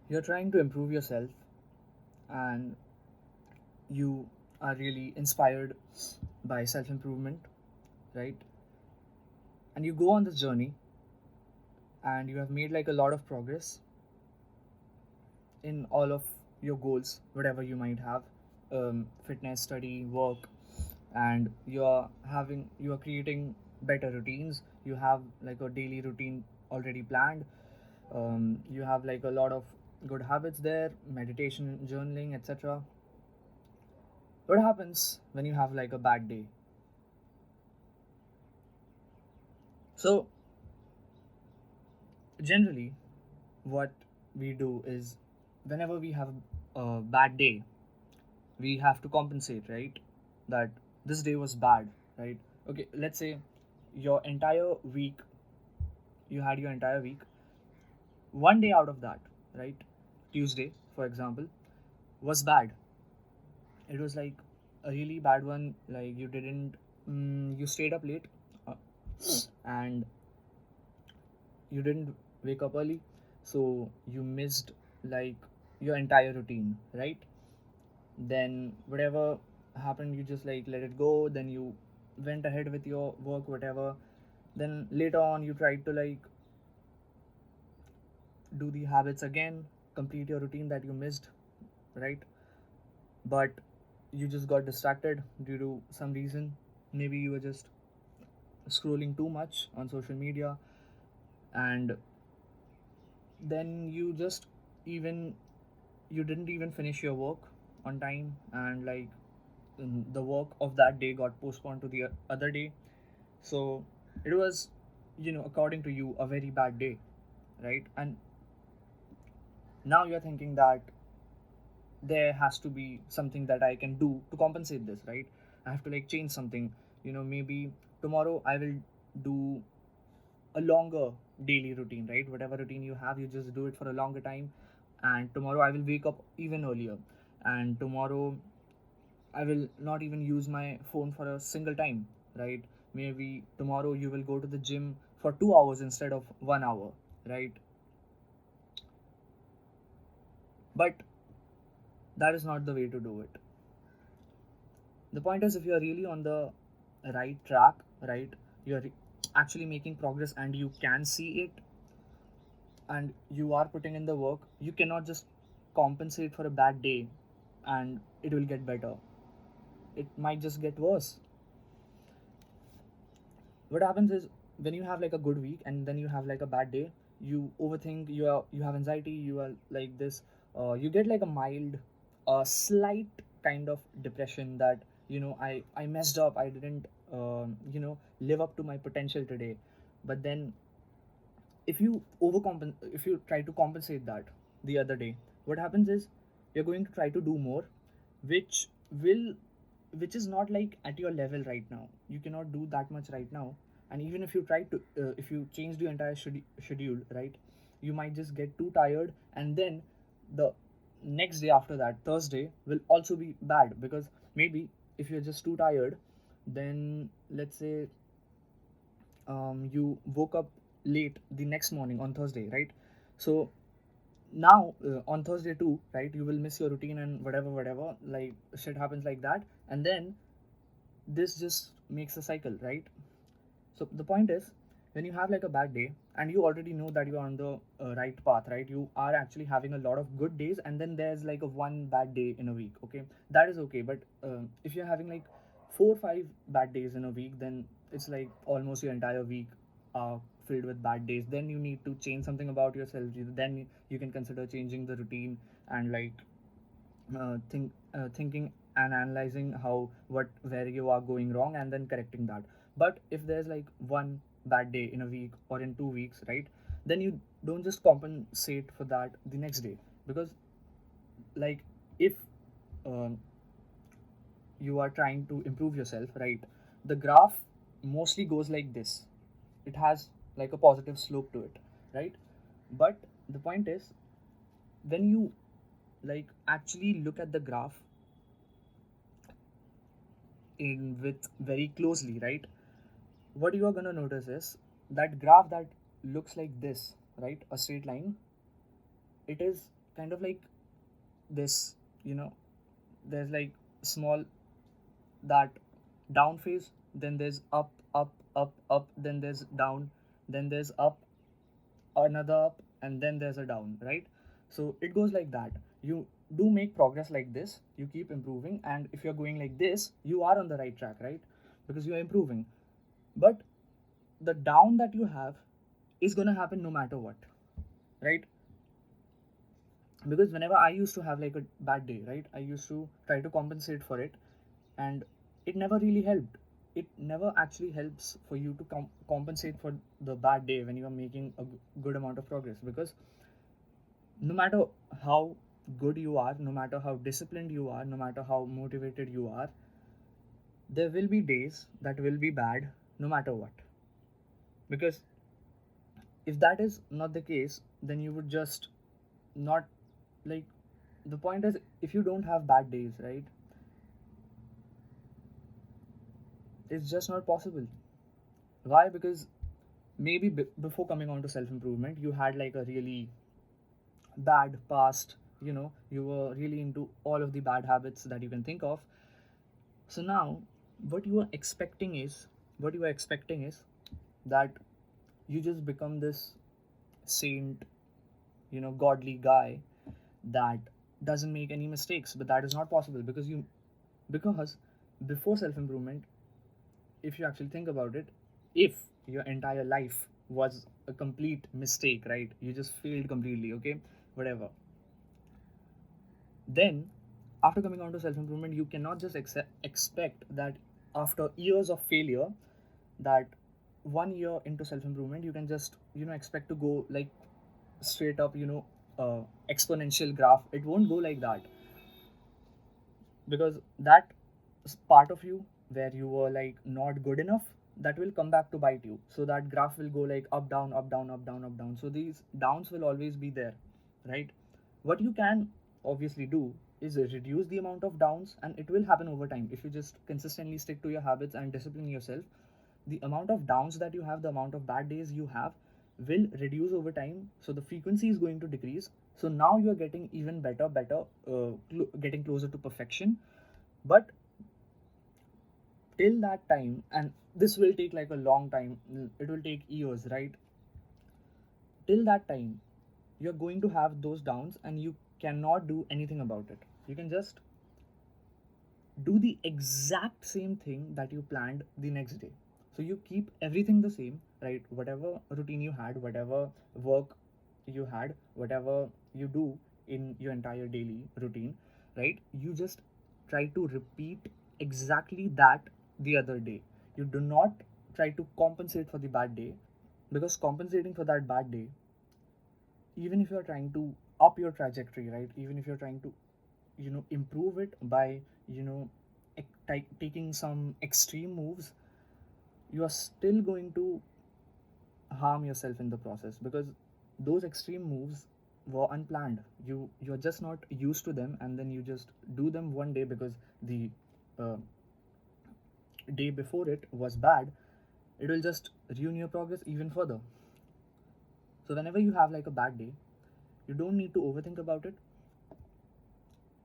You're trying to improve yourself and you are really inspired by self improvement, right? And you go on this journey and you have made like a lot of progress in all of your goals, whatever you might have, fitness, study, work, and you are creating better routines. You have like a daily routine already planned. You have like a lot of good habits there, meditation, journaling, etc. What happens when you have like a bad day? So generally what we do is whenever we have a bad day, we have to compensate, right? That this day was bad, right? Okay, let's say your entire week, you had your entire week, one day out of that, right? Tuesday, for example, was bad. It was like a really bad one. Like you didn't, you stayed up late, uh, and you didn't wake up early, so you missed like your entire routine, right? Then whatever happened, you just like let it go. Then you went ahead with your work, whatever. Then later on, you tried to like do the habits again, complete your routine that you missed, right? But you just got distracted due to some reason. Maybe you were just scrolling too much on social media, and then even you didn't even finish your work on time, and like the work of that day got postponed to the other day. So it was, according to you, a very bad day, right? And now you're thinking that there has to be something that I can do to compensate this, right? I have to like change something. Maybe tomorrow I will do a longer daily routine, right? Whatever routine you have, you just do it for a longer time. And tomorrow I will wake up even earlier. And tomorrow I will not even use my phone for a single time, right? Maybe tomorrow you will go to the gym for 2 hours instead of 1 hour, right? But that is not the way to do it. The point is, if you are really on the right track, right, you're actually making progress and you can see it, and you are putting in the work, you cannot just compensate for a bad day and it will get better. It might just get worse. What happens is, when you have like a good week and then you have like a bad day, you overthink, you have anxiety, you are like this, you get like a mild, slight kind of depression that I messed up, I didn't live up to my potential today. But then if you try to compensate that the other day, what happens is you're going to try to do more, which will which is not like at your level right now. You cannot do that much right now. And even if you try to if you change the entire schedule, right, you might just get too tired, and then the next day after that, Thursday, will also be bad, because maybe if you're just too tired, then let's say you woke up late the next morning on Thursday, right? So now on Thursday too, right, you will miss your routine and whatever, like shit happens like that. And then this just makes a cycle, right? So the point is, when you have like a bad day and you already know that you are on the right path, right, you are actually having a lot of good days, and then there's like a one bad day in a week, okay, that is okay. But if you're having like 4 or 5 bad days in a week, then it's like almost your entire week filled with bad days. Then you need to change something about yourself. Then you can consider changing the routine, and like thinking and analyzing how what where you are going wrong, and then correcting that. But if there's like one bad day in a week or in 2 weeks, right, then you don't just compensate for that the next day. Because like, if um, you are trying to improve yourself, right, the graph mostly goes like this. It has like a positive slope to it, right? But the point is, when you like actually look at the graph in with very closely, right, what you are going to notice is that graph that looks like this, right, a straight line, it is kind of like this, you know, there's like small, that down phase, then there's up, up, up, up, then there's down, then there's up, another up, and then there's a down, right? So it goes like that. You do make progress like this, you keep improving, and if you're going like this, you are on the right track, right? Because you are improving. But the down that you have is going to happen no matter what, right? Because whenever I used to have like a bad day, right, I used to try to compensate for it, and it never really helped. It never actually helps for you to compensate for the bad day when you are making a good amount of progress. Because no matter how good you are, no matter how disciplined you are, no matter how motivated you are, there will be days that will be bad no matter what. Because if that is not the case, then you would just not, like, the point is, if you don't have bad days, right, it's just not possible. Why? Because maybe before coming on to self improvement, you had like a really bad past, you were really into all of the bad habits that you can think of. So now, what you are expecting is, that you just become this saint, godly guy that doesn't make any mistakes. But that is not possible, because before self improvement, if you actually think about it, if your entire life was a complete mistake, right? You just failed completely, okay? Whatever. Then, after coming on to self improvement, you cannot just expect that after years of failure, that 1 year into self improvement, you can just, expect to go like straight up, exponential graph. It won't go like that, because that part of you where you were like not good enough, that will come back to bite you. So that graph will go like up, down, up, down, up, down, up, down. So these downs will always be there, right? What you can obviously do is reduce the amount of downs, and it will happen over time if you just consistently stick to your habits and discipline yourself. The amount of downs that you have, the amount of bad days you have, will reduce over time, so the frequency is going to decrease. So now you're getting even better, getting closer to perfection. But till that time, and this will take like a long time, it will take years, right? Till that time, you're going to have those downs, and you cannot do anything about it. You can just do the exact same thing that you planned the next day. So you keep everything the same, right? Whatever routine you had, whatever work you had, whatever you do in your entire daily routine, right? You just try to repeat exactly that the other day. You do not try to compensate for the bad day, because compensating for that bad day, even if you're trying to up your trajectory, right? Even if you're trying to, improve it by, you know taking some extreme moves, you are still going to harm yourself in the process, because those extreme moves were unplanned. You're just not used to them, and then you just do them one day because the uh, day before it was bad. It will just ruin your progress even further. So whenever you have like a bad day, you don't need to overthink about it.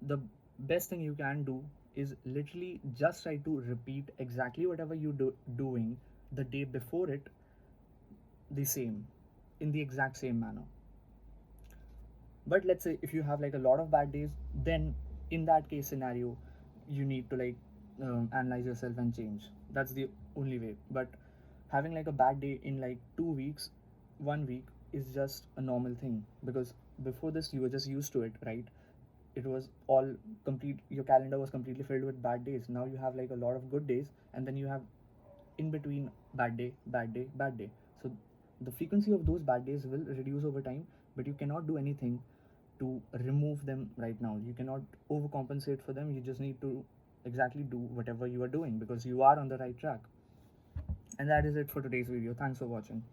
The best thing you can do is literally just try to repeat exactly whatever you doing the day before it, the same, in the exact same manner. But let's say if you have like a lot of bad days, then in that case scenario, you need to like analyze yourself and change. That's the only way. But having like a bad day in like 2 weeks, 1 week, is just a normal thing, because before this you were just used to it, right? It was all complete, your calendar was completely filled with bad days. Now you have like a lot of good days, and then you have in between bad day, bad day, bad day. So the frequency of those bad days will reduce over time, but you cannot do anything to remove them right now. You cannot overcompensate for them. You just need to exactly do whatever you are doing, because you are on the right track. And that is it for today's video. Thanks for watching.